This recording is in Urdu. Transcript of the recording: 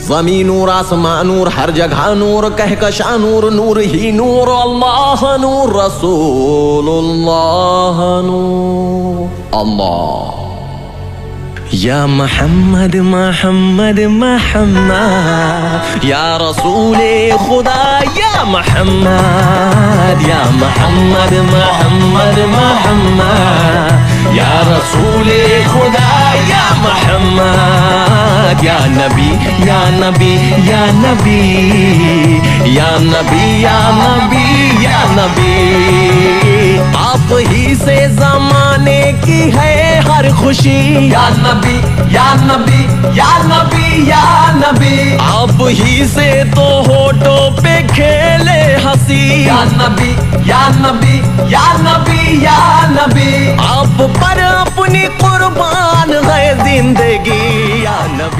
زمین نور، آسمان نور، ہر جگہ نور، کہکشاں نور، نور ہی نور، اللہ نور، رسول اللہ نور، اللہ یا محمد محمد محمد یا رسول خدا یا محمد یا محمد محمد محمد یا رسول خدا یا محمد یا نبی یا نبی یا نبی یا نبی یا نبی یا نبی آپ ہی سے زمانے کی ہے ہر خوشی یا نبی یا نبی یا نبی یا نبی آپ ہی سے تو ہونٹوں پہ کھیلے ہنسی یا نبی یا نبی یا نبی یا نبی آپ پر اپنی قربان ہے زندگی یا نبی